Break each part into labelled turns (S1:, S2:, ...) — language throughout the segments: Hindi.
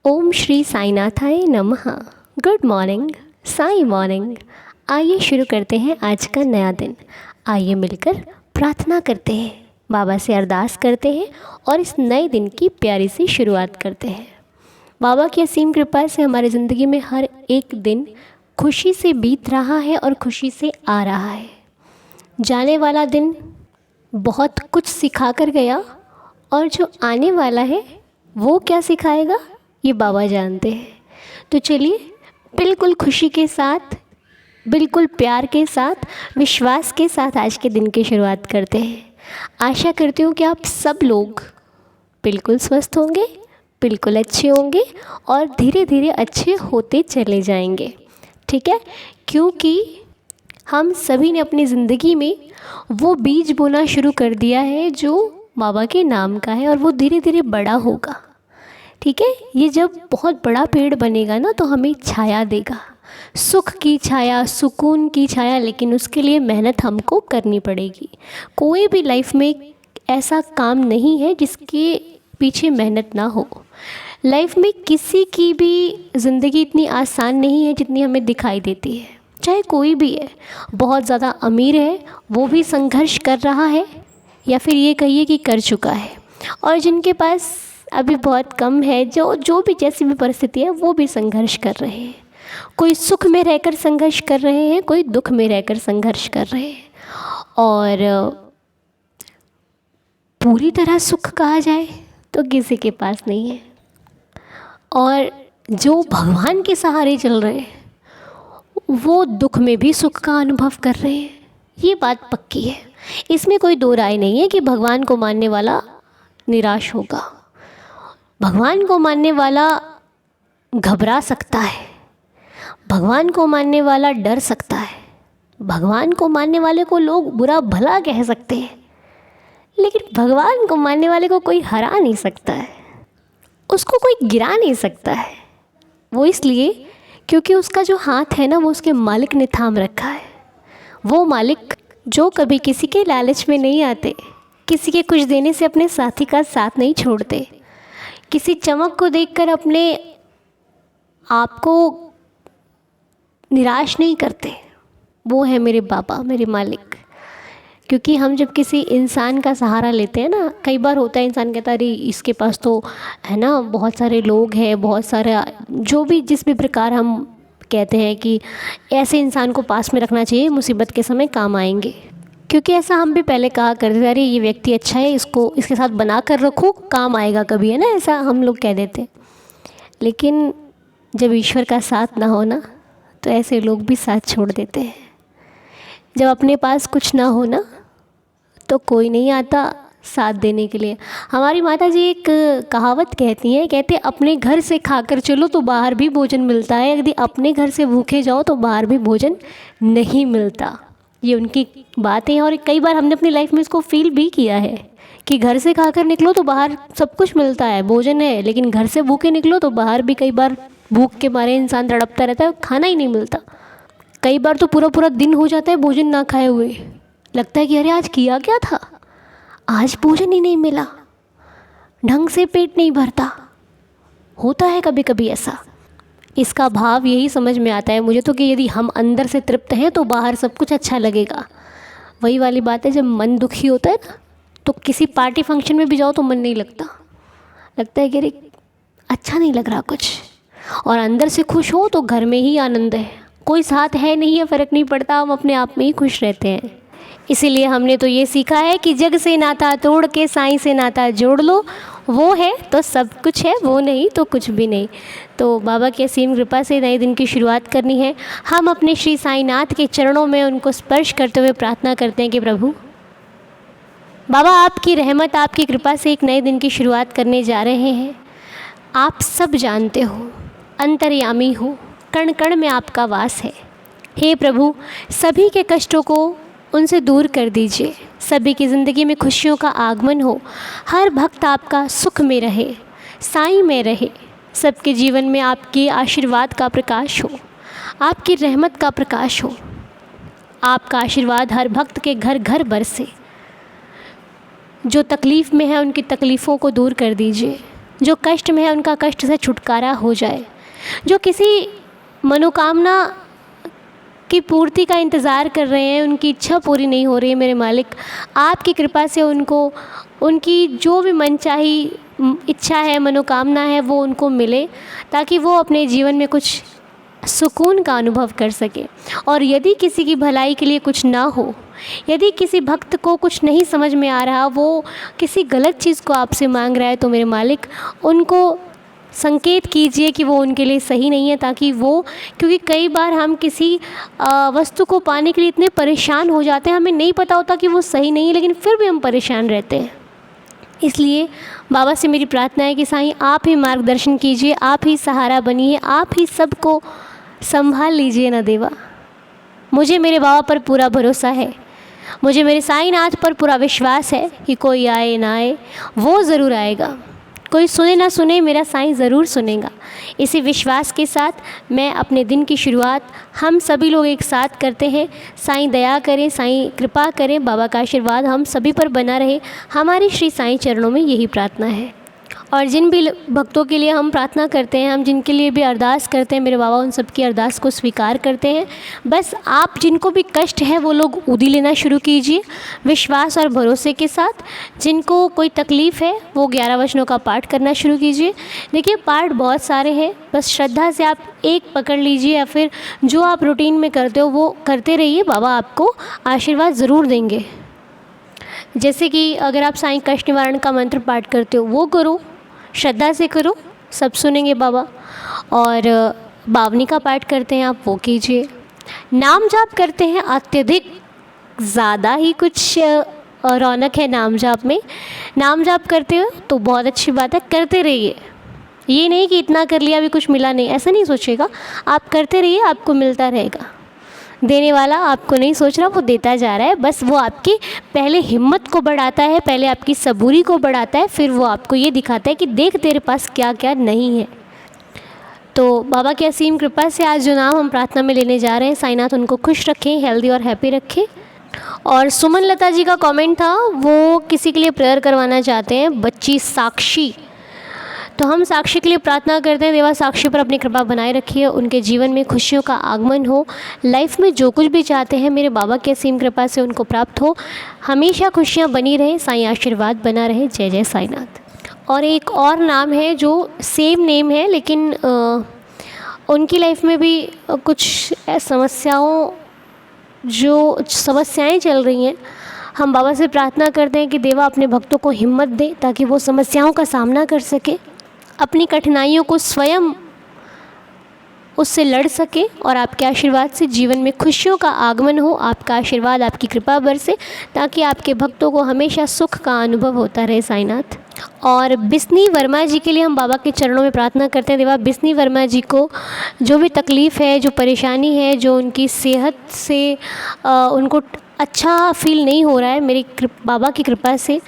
S1: ओम श्री साईनाथाय नमः। Good morning, Sai morning. आइए शुरू करते हैं आज का नया दिन। आइए मिलकर प्रार्थना करते हैं, बाबा से अरदास करते हैं और इस नए दिन की प्यारी सी शुरुआत करते हैं। बाबा की असीम कृपा से हमारी ज़िंदगी में हर एक दिन खुशी से बीत रहा है और खुशी से आ रहा है। जाने वाला दिन बहुत कुछ सिखा कर गया और जो आने वाला है वो क्या सिखाएगा ये बाबा जानते हैं। तो चलिए बिल्कुल खुशी के साथ, बिल्कुल प्यार के साथ, विश्वास के साथ आज के दिन की शुरुआत करते हैं। आशा करती हूँ कि आप सब लोग बिल्कुल स्वस्थ होंगे, बिल्कुल अच्छे होंगे और धीरे धीरे अच्छे होते चले जाएंगे। ठीक है, क्योंकि हम सभी ने अपनी ज़िंदगी में वो बीज बोना शुरू कर दिया है जो बाबा के नाम का है और वो धीरे धीरे बड़ा होगा। ठीक है, ये जब बहुत बड़ा पेड़ बनेगा ना तो हमें छाया देगा, सुख की छाया, सुकून की छाया, लेकिन उसके लिए मेहनत हमको करनी पड़ेगी। कोई भी लाइफ में ऐसा काम नहीं है जिसके पीछे मेहनत ना हो। लाइफ में किसी की भी ज़िंदगी इतनी आसान नहीं है जितनी हमें दिखाई देती है। चाहे कोई भी है, बहुत ज़्यादा अमीर है वो भी संघर्ष कर रहा है या फिर ये कहिए कि कर चुका है, और जिनके पास अभी बहुत कम है, जो भी जैसी भी परिस्थिति है वो भी संघर्ष कर रहे हैं। कोई सुख में रहकर संघर्ष कर रहे हैं, कोई दुख में रहकर संघर्ष कर रहे हैं। और पूरी तरह सुख कहा जाए तो किसी के पास नहीं है। और जो भगवान के सहारे चल रहे हैं वो दुख में भी सुख का अनुभव कर रहे हैं। ये बात पक्की है, इसमें कोई दो राय नहीं है कि भगवान को मानने वाला निराश होगा। भगवान को मानने वाला घबरा सकता है, भगवान को मानने वाला डर सकता है, भगवान को मानने वाले को लोग बुरा भला कह सकते हैं, लेकिन भगवान को मानने वाले को कोई हरा नहीं सकता है, उसको कोई गिरा नहीं सकता है। वो इसलिए क्योंकि उसका जो हाथ है ना वो उसके मालिक ने थाम रखा है। वो मालिक जो कभी किसी के लालच में नहीं आते, किसी के कुछ देने से अपने साथी का साथ नहीं छोड़ते, किसी चमक को देखकर अपने आप को निराश नहीं करते, वो है मेरे बाबा, मेरे मालिक। क्योंकि हम जब किसी इंसान का सहारा लेते हैं ना, कई बार होता है इंसान कहता है अरे इसके पास तो है ना बहुत सारे लोग हैं, बहुत सारे जो भी जिस भी प्रकार हम कहते हैं कि ऐसे इंसान को पास में रखना चाहिए, मुसीबत के समय काम आएंगे। क्योंकि ऐसा हम भी पहले कहा करते थे, अरे ये व्यक्ति अच्छा है, इसको इसके साथ बना कर रखो, काम आएगा कभी, है ना, ऐसा हम लोग कह देते। लेकिन जब ईश्वर का साथ ना हो ना तो ऐसे लोग भी साथ छोड़ देते हैं। जब अपने पास कुछ ना हो ना तो कोई नहीं आता साथ देने के लिए। हमारी माता जी एक कहावत कहते अपने घर से खाकर चलो तो बाहर भी भोजन मिलता है, यदि अपने घर से भूखे जाओ तो बाहर भी भोजन नहीं मिलता। ये उनकी बातें हैं और कई बार हमने अपनी लाइफ में इसको फील भी किया है कि घर से खाकर निकलो तो बाहर सब कुछ मिलता है, भोजन है, लेकिन घर से भूखे निकलो तो बाहर भी कई बार भूख के मारे इंसान तड़पता रहता है, खाना ही नहीं मिलता। कई बार तो पूरा पूरा दिन हो जाता है भोजन ना खाए हुए, लगता है कि अरे आज किया क्या था, आज भोजन ही नहीं मिला, ढंग से पेट नहीं भरता। होता है कभी कभी ऐसा। इसका भाव यही समझ में आता है मुझे तो कि यदि हम अंदर से तृप्त हैं तो बाहर सब कुछ अच्छा लगेगा। वही वाली बात है, जब मन दुखी होता है ना तो किसी पार्टी फंक्शन में भी जाओ तो मन नहीं लगता, लगता है कि अरे अच्छा नहीं लग रहा कुछ। और अंदर से खुश हो तो घर में ही आनंद है, कोई साथ है नहीं है फ़र्क नहीं पड़ता, हम अपने आप में ही खुश रहते हैं। इसीलिए हमने तो ये सीखा है कि जग से नाता तोड़ के साईं से नाता जोड़ लो, वो है तो सब कुछ है, वो नहीं तो कुछ भी नहीं। तो बाबा की असीम कृपा से नए दिन की शुरुआत करनी है। हम अपने श्री साईनाथ के चरणों में उनको स्पर्श करते हुए प्रार्थना करते हैं कि प्रभु बाबा आपकी रहमत, आपकी कृपा से एक नए दिन की शुरुआत करने जा रहे हैं। आप सब जानते हो, अंतर्यामी हो, कण कण में आपका वास है। हे प्रभु सभी के कष्टों को उनसे दूर कर दीजिए, सभी की ज़िंदगी में खुशियों का आगमन हो, हर भक्त आपका सुख में रहे, साईं में रहे, सबके जीवन में आपके आशीर्वाद का प्रकाश हो, आपकी रहमत का प्रकाश हो, आपका आशीर्वाद हर भक्त के घर घर बरसे। जो तकलीफ़ में है उनकी तकलीफ़ों को दूर कर दीजिए, जो कष्ट में है उनका कष्ट से छुटकारा हो जाए, जो किसी मनोकामना की पूर्ति का इंतज़ार कर रहे हैं, उनकी इच्छा पूरी नहीं हो रही है, मेरे मालिक आपकी कृपा से उनको उनकी जो भी मनचाही इच्छा है, मनोकामना है, वो उनको मिले, ताकि वो अपने जीवन में कुछ सुकून का अनुभव कर सके। और यदि किसी की भलाई के लिए कुछ ना हो, यदि किसी भक्त को कुछ नहीं समझ में आ रहा, वो किसी गलत चीज़ को आपसे मांग रहा है, तो मेरे मालिक उनको संकेत कीजिए कि वो उनके लिए सही नहीं है, ताकि वो, क्योंकि कई बार हम किसी वस्तु को पाने के लिए इतने परेशान हो जाते हैं, हमें नहीं पता होता कि वो सही नहीं है, लेकिन फिर भी हम परेशान रहते हैं। इसलिए बाबा से मेरी प्रार्थना है कि साईं आप ही मार्गदर्शन कीजिए, आप ही सहारा बनिए, आप ही सबको संभाल लीजिए ना देवा। मुझे मेरे बाबा पर पूरा भरोसा है, मुझे मेरे साईंनाथ पर पूरा विश्वास है कि कोई आए ना आए, वो ज़रूर आएगा। कोई सुने ना सुने, मेरा साईं ज़रूर सुनेगा। इसी विश्वास के साथ मैं अपने दिन की शुरुआत हम सभी लोग एक साथ करते हैं। साईं दया करें, साईं कृपा करें, बाबा का आशीर्वाद हम सभी पर बना रहे, हमारी श्री साईं चरणों में यही प्रार्थना है। और जिन भी भक्तों के लिए हम प्रार्थना करते हैं, हम जिनके लिए भी अरदास करते हैं, मेरे बाबा उन सब की अरदास को स्वीकार करते हैं। बस आप जिनको भी कष्ट है वो लोग उदी लेना शुरू कीजिए विश्वास और भरोसे के साथ। जिनको कोई तकलीफ़ है वो 11 वचनों का पाठ करना शुरू कीजिए। देखिए पाठ बहुत सारे हैं, बस श्रद्धा से आप एक पकड़ लीजिए, या फिर जो आप रूटीन में करते हो वो करते रहिए, बाबा आपको आशीर्वाद ज़रूर देंगे। जैसे कि अगर आप साईं कष्ट निवारण का मंत्र पाठ करते हो वो करो, श्रद्धा से करो, सब सुनेंगे बाबा। और बावनी का पाठ करते हैं आप, वो कीजिए। नाम जाप करते हैं, अत्यधिक ज़्यादा ही कुछ रौनक है नाम जाप में। नाम जाप करते हो तो बहुत अच्छी बात है, करते रहिए। ये नहीं कि इतना कर लिया अभी कुछ मिला नहीं, ऐसा नहीं सोचिएगा, आप करते रहिए, आपको मिलता रहेगा। देने वाला आपको नहीं सोच रहा, वो देता जा रहा है। बस वो आपकी पहले हिम्मत को बढ़ाता है, पहले आपकी सबूरी को बढ़ाता है, फिर वो आपको ये दिखाता है कि देख तेरे पास क्या क्या नहीं है। तो बाबा की असीम कृपा से आज जो नाम हम प्रार्थना में लेने जा रहे हैं, साईनाथ उनको खुश रखें, हेल्दी और हैप्पी रखें। और सुमन लता जी का कमेंट था, वो किसी के लिए प्रेयर करवाना चाहते हैं, बच्ची साक्षी। तो हम साक्षी के लिए प्रार्थना करते हैं, देवा साक्षी पर अपनी कृपा बनाए रखिए, उनके जीवन में खुशियों का आगमन हो, लाइफ में जो कुछ भी चाहते हैं मेरे बाबा की असीम कृपा से उनको प्राप्त हो, हमेशा खुशियाँ बनी रहें, साईं आशीर्वाद बना रहे। जय जय साईनाथ। और एक और नाम है जो सेम नेम है, लेकिन उनकी लाइफ में भी कुछ समस्याएं चल रही हैं। हम बाबा से प्रार्थना करते हैं कि देवा अपने भक्तों को हिम्मत दे, ताकि वो समस्याओं का सामना कर सके, अपनी कठिनाइयों को स्वयं उससे लड़ सके, और आपके आशीर्वाद से जीवन में खुशियों का आगमन हो, आपका आशीर्वाद आपकी कृपा बरसे, ताकि आपके भक्तों को हमेशा सुख का अनुभव होता रहे साईनाथ। और बिस्नी वर्मा जी के लिए हम बाबा के चरणों में प्रार्थना करते हैं, देवा बिस्नी वर्मा जी को जो भी तकलीफ़ है, जो परेशानी है, जो उनकी सेहत से उनको अच्छा फील नहीं हो रहा है, मेरी बाबा की कृपा से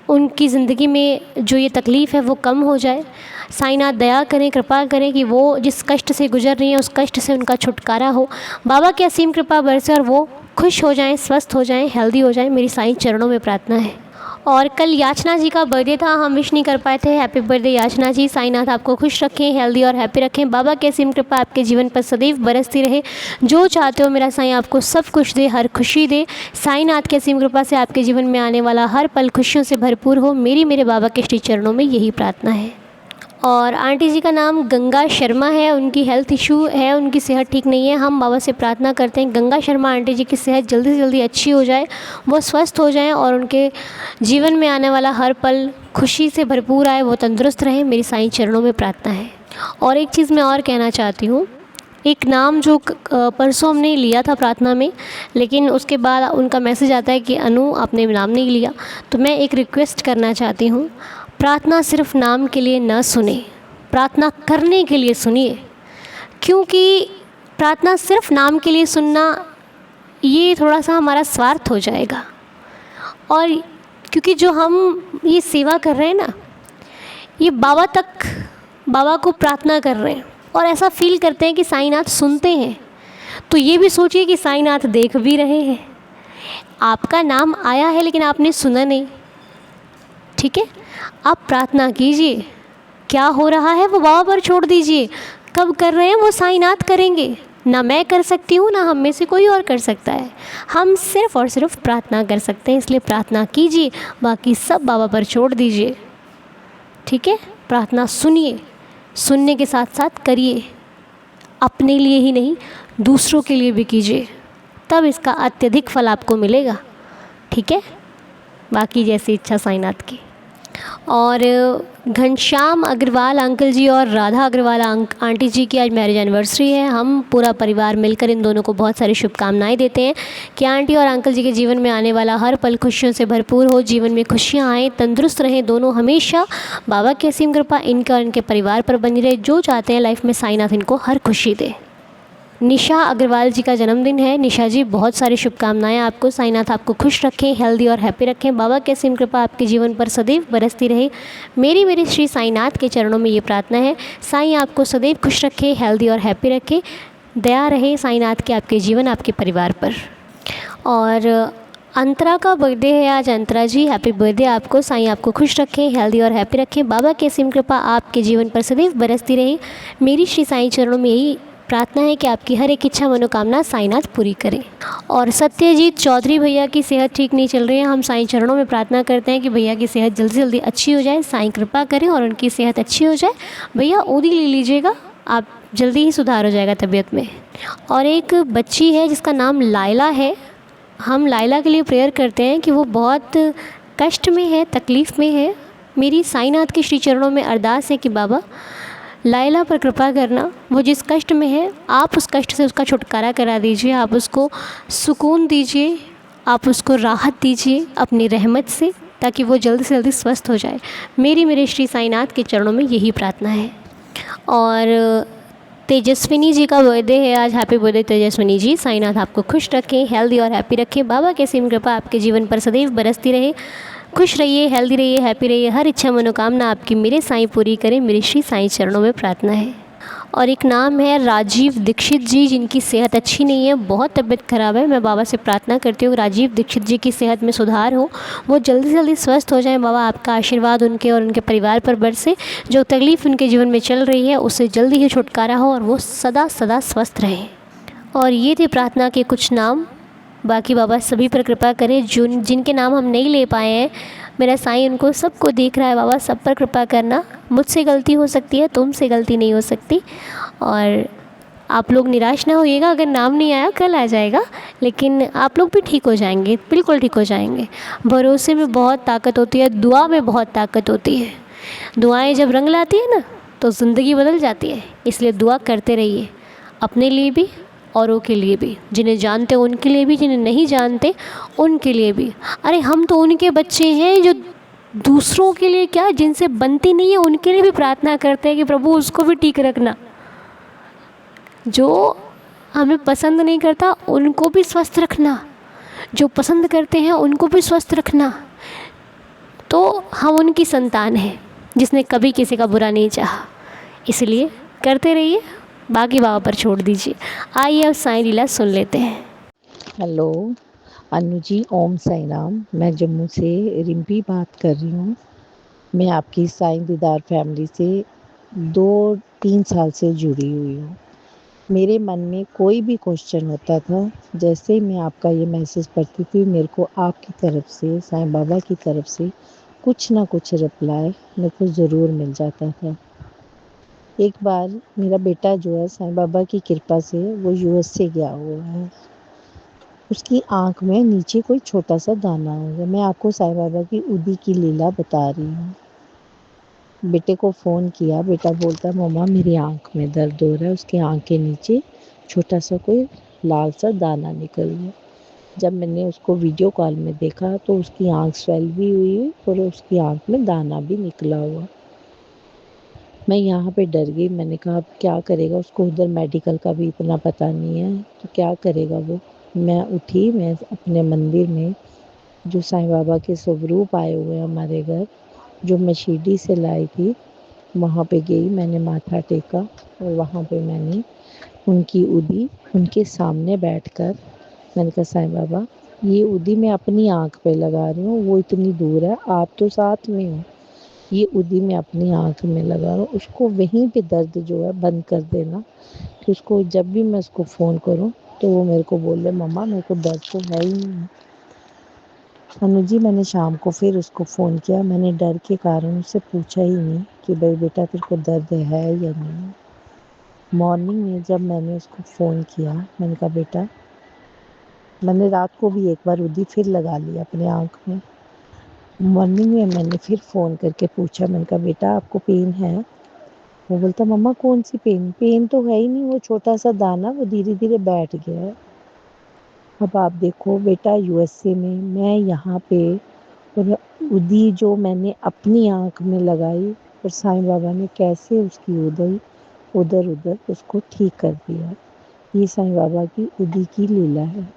S1: उनकी ज़िंदगी में जो ये तकलीफ़ है वो कम हो जाए। साईनाथ दया करें, कृपा करें कि वो जिस कष्ट से गुजर रही हैं उस कष्ट से उनका छुटकारा हो, बाबा की असीम कृपा बरसे और वो खुश हो जाएं, स्वस्थ हो जाएं, हेल्दी हो जाएं, मेरी साईं चरणों में प्रार्थना है। और कल याचना जी का बर्थडे था, हम विश नहीं कर पाए थे, हैप्पी बर्थडे याचना जी। साईनाथ आपको खुश रखें, हेल्दी और हैप्पी रखें, बाबा की असीम कृपा आपके जीवन पर सदैव बरसती रहे, जो चाहते हो मेरा साईं आपको सब कुछ दे, हर खुशी दे। साईनाथ की असीम कृपा से आपके जीवन में आने वाला हर पल खुशियों से भरपूर हो, मेरे बाबा के श्री चरणों में यही प्रार्थना है। और आंटी जी का नाम गंगा शर्मा है, उनकी हेल्थ इशू है, उनकी सेहत ठीक नहीं है। हम बाबा से प्रार्थना करते हैं गंगा शर्मा आंटी जी की सेहत जल्दी से जल्दी अच्छी हो जाए, वो स्वस्थ हो जाएं और उनके जीवन में आने वाला हर पल खुशी से भरपूर आए, वो तंदुरुस्त रहें, मेरी साईं चरणों में प्रार्थना है। और एक चीज़ मैं और कहना चाहती हूँ, एक नाम जो परसों हमने लिया था प्रार्थना में, लेकिन उसके बाद उनका मैसेज आता है कि अनु आपने नाम नहीं लिया, तो मैं एक रिक्वेस्ट करना चाहती हूँ, प्रार्थना सिर्फ नाम के लिए न सुने, प्रार्थना करने के लिए सुनिए। क्योंकि प्रार्थना सिर्फ नाम के लिए सुनना, ये थोड़ा सा हमारा स्वार्थ हो जाएगा। और क्योंकि जो हम ये सेवा कर रहे हैं ना, ये बाबा को प्रार्थना कर रहे हैं, और ऐसा फील करते हैं कि साईनाथ सुनते हैं, तो ये भी सोचिए कि साईनाथ देख भी रहे हैं। आपका नाम आया है लेकिन आपने सुना नहीं, ठीक है। आप प्रार्थना कीजिए, क्या हो रहा है वो बाबा पर छोड़ दीजिए। कब कर रहे हैं वो साईनाथ करेंगे, ना मैं कर सकती हूँ, ना हम में से कोई और कर सकता है। हम सिर्फ़ और सिर्फ प्रार्थना कर सकते हैं, इसलिए प्रार्थना कीजिए, बाकी सब बाबा पर छोड़ दीजिए। ठीक है, प्रार्थना सुनिए, सुनने के साथ साथ करिए, अपने लिए ही नहीं दूसरों के लिए भी कीजिए, तब इसका अत्यधिक फल आपको मिलेगा। ठीक है, बाकी जैसी इच्छा साईनाथ की। और घनश्याम अग्रवाल अंकल जी और राधा अग्रवाल आंटी जी की आज मैरिज एनिवर्सरी है। हम पूरा परिवार मिलकर इन दोनों को बहुत सारी शुभकामनाएं देते हैं कि आंटी और अंकल जी के जीवन में आने वाला हर पल खुशियों से भरपूर हो, जीवन में खुशियां आए, तंदुरुस्त रहें दोनों हमेशा। बाबा की असीम कृपा इनका और इनके परिवार पर बनी रहे। जो चाहते हैं लाइफ में साईनाथ इनको हर खुशी दे। निशा अग्रवाल जी का जन्मदिन है। निशा जी बहुत सारी शुभकामनाएं आपको। साईनाथ आपको खुश रखें, हेल्दी और हैप्पी रखें। बाबा की असीम कृपा आपके जीवन पर सदैव बरसती रहे। मेरी श्री साईनाथ के चरणों में ये प्रार्थना है, साईं आपको सदैव खुश रखे, हेल्दी और हैप्पी रखे, दया रहे साईनाथ के आपके जीवन आपके परिवार पर। और अंतरा का बर्थडे है आज। अंतरा जी हैप्पी बर्थडे आपको। साईं आपको खुश रखें, हेल्दी और हैप्पी रखें। बाबा की असीम कृपा आपके जीवन पर सदैव बरसती रहे। मेरी श्री साईं चरणों में यही प्रार्थना है कि आपकी हर एक इच्छा मनोकामना साईनाथ पूरी करें। और सत्यजीत चौधरी भैया की सेहत ठीक नहीं चल रही है। हम साईं चरणों में प्रार्थना करते हैं कि भैया की सेहत जल्दी से जल्दी अच्छी हो जाए। साईं कृपा करें और उनकी सेहत अच्छी हो जाए। भैया ओदी ले लीजिएगा, आप जल्दी ही सुधार हो जाएगा तबीयत में। और एक बच्ची है जिसका नाम लायला है। हम लायला के लिए प्रेयर करते हैं कि वो बहुत कष्ट में है, तकलीफ़ में है। मेरी साईनाथ के श्री चरणों में अरदास है कि बाबा लायला पर कृपा करना। वो जिस कष्ट में है आप उस कष्ट से उसका छुटकारा करा दीजिए, आप उसको सुकून दीजिए, आप उसको राहत दीजिए अपनी रहमत से, ताकि वो जल्दी से जल्दी स्वस्थ हो जाए। मेरे श्री साईनाथ के चरणों में यही प्रार्थना है। और तेजस्विनी जी का बर्थडे है आज। हैप्पी बर्थडे तेजस्विनी जी। साईनाथ आपको खुश रखें, हेल्दी और हैप्पी रखें। बाबा की असीम कृपा आपके जीवन पर सदैव बरसती रहे। खुश रहिए, हेल्दी रहिए, हैप्पी रहिए। हर इच्छा मनोकामना आपकी मेरे साईं पूरी करें। मेरे श्री साईं चरणों में प्रार्थना है। और एक नाम है राजीव दीक्षित जी, जिनकी सेहत अच्छी नहीं है, बहुत तबीयत ख़राब है। मैं बाबा से प्रार्थना करती हूँ राजीव दीक्षित जी की सेहत में सुधार हो, वो जल्दी से जल्दी स्वस्थ हो जाएं। बाबा आपका आशीर्वाद उनके और उनके परिवार पर बरसे। जो तकलीफ़ उनके जीवन में चल रही है उससे जल्दी ही छुटकारा हो और वो सदा सदा स्वस्थ रहें। और ये थे प्रार्थना के कुछ नाम। बाकी बाबा सभी पर कृपा करें। जिनके नाम हम नहीं ले पाए हैं, मेरा साईं उनको सबको देख रहा है। बाबा सब पर कृपा करना। मुझसे गलती हो सकती है, तुमसे गलती नहीं हो सकती। और आप लोग निराश ना होइएगा, अगर नाम नहीं आया कल आ जाएगा, लेकिन आप लोग भी ठीक हो जाएंगे, बिल्कुल ठीक हो जाएंगे। भरोसे में बहुत ताकत होती है, दुआ में बहुत ताकत होती है। दुआएं जब रंग लाती है ना तो ज़िंदगी बदल जाती है। इसलिए दुआ करते रहिए, अपने लिए भी औरों के लिए भी, जिन्हें जानते हो उनके लिए भी, जिन्हें नहीं जानते उनके लिए भी। अरे हम तो उनके बच्चे हैं जो दूसरों के लिए क्या, जिनसे बनती नहीं है उनके लिए भी प्रार्थना करते हैं कि प्रभु उसको भी ठीक रखना। जो हमें पसंद नहीं करता उनको भी स्वस्थ रखना, जो पसंद करते हैं उनको भी स्वस्थ रखना। तो हम उनकी संतान हैं जिसने कभी किसी का बुरा नहीं चाहा। इसलिए करते रहिए, बाकी बाबा पर छोड़ दीजिए। आइए अब साईं लीला सुन लेते हैं।
S2: हेलो अनु जी, ओम साई राम। मैं जम्मू से रिम्पी बात कर रही हूँ। मैं आपकी साईं दीदार फैमिली से 2-3 साल से जुड़ी हुई हूँ। मेरे मन में कोई भी क्वेश्चन होता था, जैसे ही मैं आपका ये मैसेज पढ़ती थी, मेरे को आपकी तरफ से, साईं बाबा की तरफ से कुछ ना कुछ रिप्लाई मेरे को ज़रूर मिल जाता था। एक बार मेरा बेटा जो है साईं बाबा की कृपा से वो यूएस से गया हुआ है। उसकी आँख में नीचे कोई छोटा सा दाना हो गया। मैं आपको साईं बाबा की उदी की लीला बता रही हूँ। बेटे को फ़ोन किया, बेटा बोलता है मम्मा मेरी आँख में दर्द हो रहा है। उसकी आँख के नीचे छोटा सा कोई लाल सा दाना निकल गया। जब मैंने उसको वीडियो कॉल में देखा तो उसकी आँख स्वेल भी हुई और उसकी आँख में दाना भी निकला हुआ। मैं यहाँ पे डर गई। मैंने कहा अब क्या करेगा, उसको उधर मेडिकल का भी इतना पता नहीं है तो क्या करेगा वो। मैं उठी, मैं अपने मंदिर में जो साईं बाबा के स्वरूप आए हुए हैं हमारे घर, जो मैं शिरडी से लाई थी, वहाँ पे गई। मैंने माथा टेका और वहाँ पे मैंने उनकी उदी उनके सामने बैठकर मैंने कहा साईं बाबा ये उदी मैं अपनी आँख पे लगा रही हूँ, वो इतनी दूर है, आप तो साथ में हो। ये उदी मैं अपनी आँख में लगा रहा हूँ, उसको वहीं पे दर्द जो है बंद कर देना, कि उसको जब भी मैं उसको फ़ोन करूँ तो वो मेरे को बोले मम्मा मेरे को दर्द तो है ही नहीं। अनु जी मैंने शाम को फिर उसको फ़ोन किया, मैंने डर के कारण उससे पूछा ही नहीं कि भाई बेटा तेरे को दर्द है या नहीं। मॉर्निंग में जब मैंने उसको फ़ोन किया, मैंने कहा बेटा, मैंने रात को भी एक बार उदी फिर लगा लिया अपनी आँख में। मॉर्निंग में मैंने फिर फ़ोन करके पूछा, मैंने कहा बेटा आपको पेन है? वो बोलता मम्मा कौन सी पेन? पेन तो है ही नहीं, वो छोटा सा दाना वो धीरे धीरे बैठ गया है। अब आप देखो बेटा, यूएसए में मैं यहाँ पे, और उदी जो मैंने अपनी आँख में लगाई, और साईं बाबा ने कैसे उसकी उधर उधर उसको ठीक कर दिया। ये साईं बाबा की उदी की लीला है।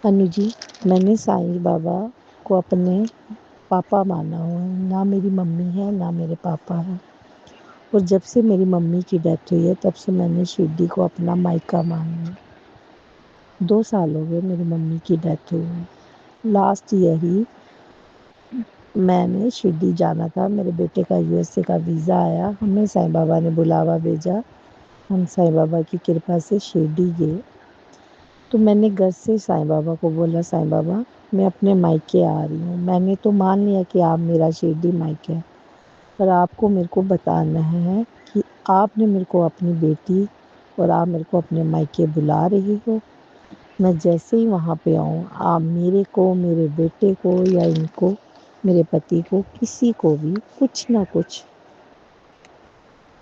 S2: अनु जी, मैंने साईं बाबा को अपने पापा माना हुआ है, ना मेरी मम्मी है ना मेरे पापा हैं। और जब से मेरी मम्मी की डेथ हुई है तब से मैंने शिरडी को अपना मायका मान लिया। 2 साल हो गए मेरी मम्मी की डेथ हुई है। लास्ट ईयर ही मैंने शिरडी जाना था, मेरे बेटे का यूएसए का वीज़ा आया, हमें साईं बाबा ने बुलावा भेजा, हम साईं बाबा की कृपा से शिरडी गए। तो मैंने घर से साईं बाबा को बोला, साईं बाबा मैं अपने मायके आ रही हूँ। मैंने तो मान लिया कि आप मेरा शिरडी मायका है, पर आपको मेरे को बताना है कि आपने मेरे को अपनी बेटी और आप मेरे को अपने मायके बुला रही हो। मैं जैसे ही वहाँ पे आऊँ, आप मेरे को, मेरे बेटे को या इनको, मेरे पति को, किसी को भी कुछ ना कुछ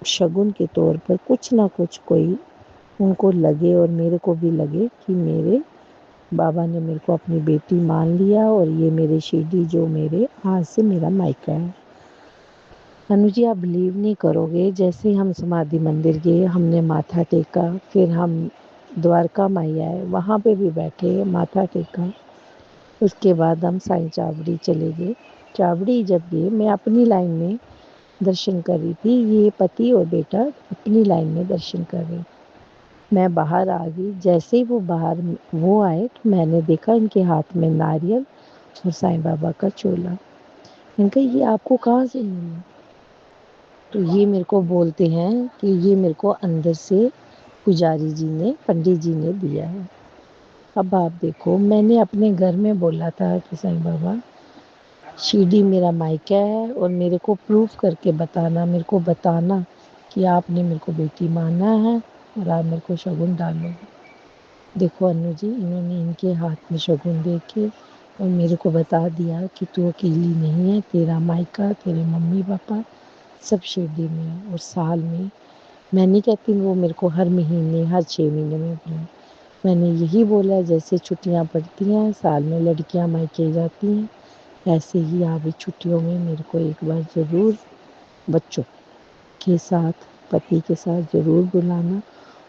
S2: शगुन के तौर पर कुछ ना कुछ कोई उनको लगे और मेरे को भी लगे कि मेरे बाबा ने मेरे को अपनी बेटी मान लिया और ये मेरे शिरडी जो मेरे आज से मेरा मायका है। अनु जी आप बिलीव नहीं करोगे, जैसे ही हम समाधि मंदिर गए, हमने माथा टेका, फिर हम द्वारका माई आए, वहाँ पे भी बैठे माथा टेका। उसके बाद हम साईं चावड़ी चले गए। चावड़ी जब गए, मैं अपनी लाइन में दर्शन कर रही थी, ये पति और बेटा अपनी लाइन में दर्शन कर रहे। मैं बाहर आ गई, जैसे ही वो आए तो मैंने देखा इनके हाथ में नारियल और साईं बाबा का चोला। मैंने कहा ये आपको कहाँ से मिला? तो ये मेरे को बोलते हैं कि ये मेरे को अंदर से पुजारी जी ने, पंडित जी ने दिया है। अब आप देखो, मैंने अपने घर में बोला था कि साईं बाबा शिरडी मेरा मायका है और मेरे को प्रूफ करके बताना, मेरे को बताना कि आपने मेरे को बेटी माना है और आप मेरे को शगुन डालोगे। देखो अनु जी, इन्होंने इनके हाथ में शगुन दे के और मेरे को बता दिया कि तू अकेली नहीं है, तेरा मायका, तेरे मम्मी पापा सब शिरडी में है। और साल में, मैं नहीं कहती वो मेरे को हर महीने, हर 6 महीने में बुलाएं। मैंने यही बोला जैसे छुट्टियां पड़ती हैं, साल में लड़कियां मायके जाती हैं, ऐसे ही आप इस छुट्टियों में मेरे को एक बार ज़रूर बच्चों के साथ, पति के साथ ज़रूर बुलाना।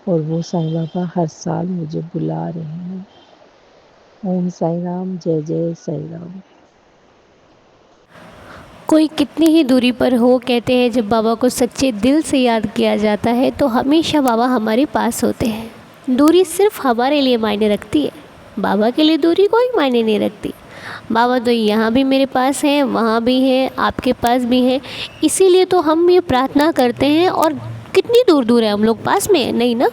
S2: और वो साईं बाबा हर साल मुझे बुला रहे हैं। ओम साईं राम, जय जय साईं राम।
S1: कोई कितनी ही दूरी पर हो, कहते हैं जब बाबा को सच्चे दिल से याद किया जाता है तो हमेशा बाबा हमारे पास होते हैं। दूरी सिर्फ हमारे लिए मायने रखती है, बाबा के लिए दूरी कोई मायने नहीं रखती। बाबा तो यहाँ भी मेरे पास हैं, वहाँ भी हैं, आपके पास भी हैं। इसीलिए तो हम ये प्रार्थना करते हैं। और कितनी दूर दूर है, हम लोग पास में है नहीं ना,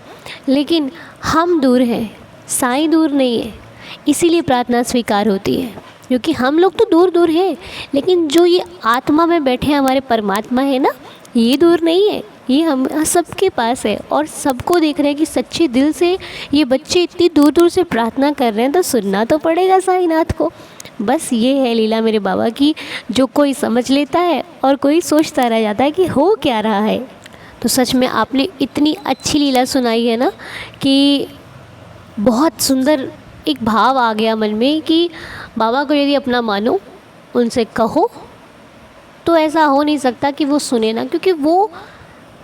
S1: लेकिन हम दूर हैं, साईं दूर नहीं है। इसीलिए प्रार्थना स्वीकार होती है, क्योंकि हम लोग तो दूर दूर हैं, लेकिन जो ये आत्मा में बैठे हैं हमारे परमात्मा है ना, ये दूर नहीं है, ये हम सबके पास है। और सबको देख रहे हैं कि सच्चे दिल से ये बच्चे इतनी दूर दूर से प्रार्थना कर रहे हैं, तो सुनना तो पड़ेगा साईनाथ को। बस ये है लीला मेरे बाबा की, जो कोई समझ लेता है और कोई सोचता रह जाता है कि हो क्या रहा है। तो सच में आपने इतनी अच्छी लीला सुनाई है ना, कि बहुत सुंदर एक भाव आ गया मन में कि बाबा को यदि अपना मानो, उनसे कहो, तो ऐसा हो नहीं सकता कि वो सुने ना, क्योंकि वो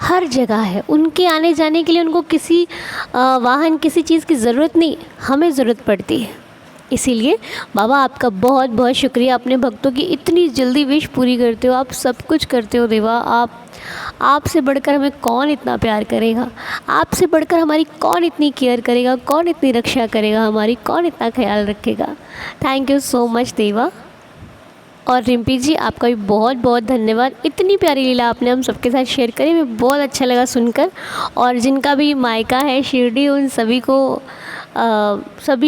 S1: हर जगह है। उनके आने जाने के लिए उनको किसी वाहन, किसी चीज़ की ज़रूरत नहीं, हमें ज़रूरत पड़ती है। इसीलिए बाबा आपका बहुत बहुत शुक्रिया, अपने भक्तों की इतनी जल्दी विश पूरी करते हो, आप सब कुछ करते हो देवा। आपसे बढ़कर हमें कौन इतना प्यार करेगा, आपसे बढ़कर हमारी कौन इतनी केयर करेगा, कौन इतनी रक्षा करेगा हमारी, कौन इतना ख्याल रखेगा। थैंक यू सो मच देवा। और रिम्पी जी आपका भी बहुत बहुत धन्यवाद, इतनी प्यारी लीला आपने हम सबके साथ शेयर करी, हमें बहुत अच्छा लगा सुनकर। और जिनका भी मायका है शिरडी, उन सभी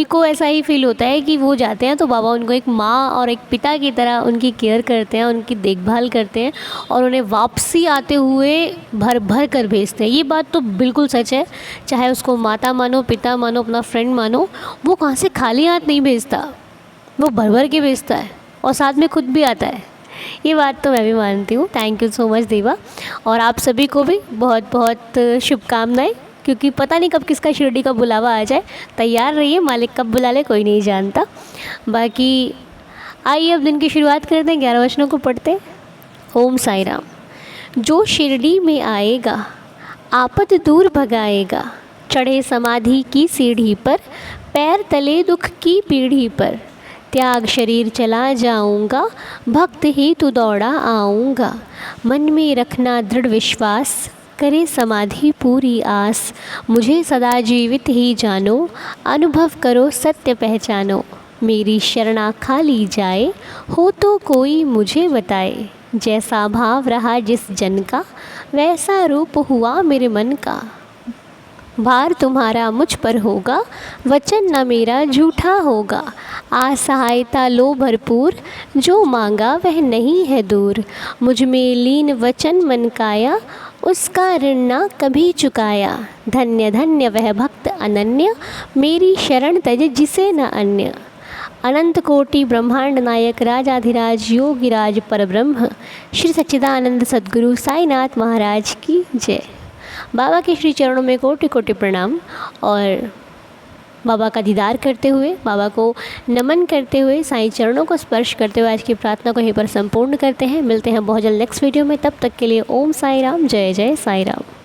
S1: को ऐसा ही फील होता है कि वो जाते हैं तो बाबा उनको एक माँ और एक पिता की तरह उनकी केयर करते हैं, उनकी देखभाल करते हैं और उन्हें वापसी आते हुए भर भर कर भेजते हैं। ये बात तो बिल्कुल सच है, चाहे उसको माता मानो, पिता मानो, अपना फ्रेंड मानो, वो कहाँ से खाली हाथ नहीं भेजता, वो भर भर के भेजता है और साथ में खुद भी आता है। ये बात तो मैं भी मानती हूँ। थैंक यू सो मच देवा, और आप सभी को भी बहुत बहुत शुभकामनाएं, क्योंकि पता नहीं कब किसका शिरडी का बुलावा आ जाए। तैयार रहिए, मालिक कब बुला ले कोई नहीं जानता। बाकी आइए अब दिन की शुरुआत करते हैं, 11 वचनों को पढ़ते हैं। ओम साई राम। जो शिरडी में आएगा आपद दूर भगाएगा, चढ़े समाधि की सीढ़ी पर, पैर तले दुख की पीढ़ी पर, त्याग शरीर चला जाऊंगा, भक्त ही तू दौड़ा आऊँगा, मन में रखना दृढ़ विश्वास, करे समाधि पूरी आस, मुझे सदा जीवित ही जानो, अनुभव करो सत्य पहचानो, मेरी शरणा खाली जाए, हो तो कोई मुझे बताए, जैसा भाव रहा जिस जन का, वैसा रूप हुआ मेरे मन का, भार तुम्हारा मुझ पर होगा, वचन न मेरा झूठा होगा, असहायता लो भरपूर, जो मांगा वह नहीं है दूर, मुझ में लीन वचन मन काया, उसका ऋण ना कभी चुकाया, धन्य धन्य वह भक्त अनन्य, मेरी शरण तज जिसे न अन्य, अनंत कोटि ब्रह्मांड नायक राजाधिराज योगिराज परब्रह्म श्री सच्चिदानंद सद्गुरु साईनाथ महाराज की जय। बाबा के श्री चरणों में कोटि कोटि प्रणाम, और बाबा का दीदार करते हुए, बाबा को नमन करते हुए, साईं चरणों को स्पर्श करते हुए आज की प्रार्थना को यहीं पर संपूर्ण करते हैं। मिलते हैं बहुत जल्द नेक्स्ट वीडियो में, तब तक के लिए ओम साई राम, जय जय साई राम।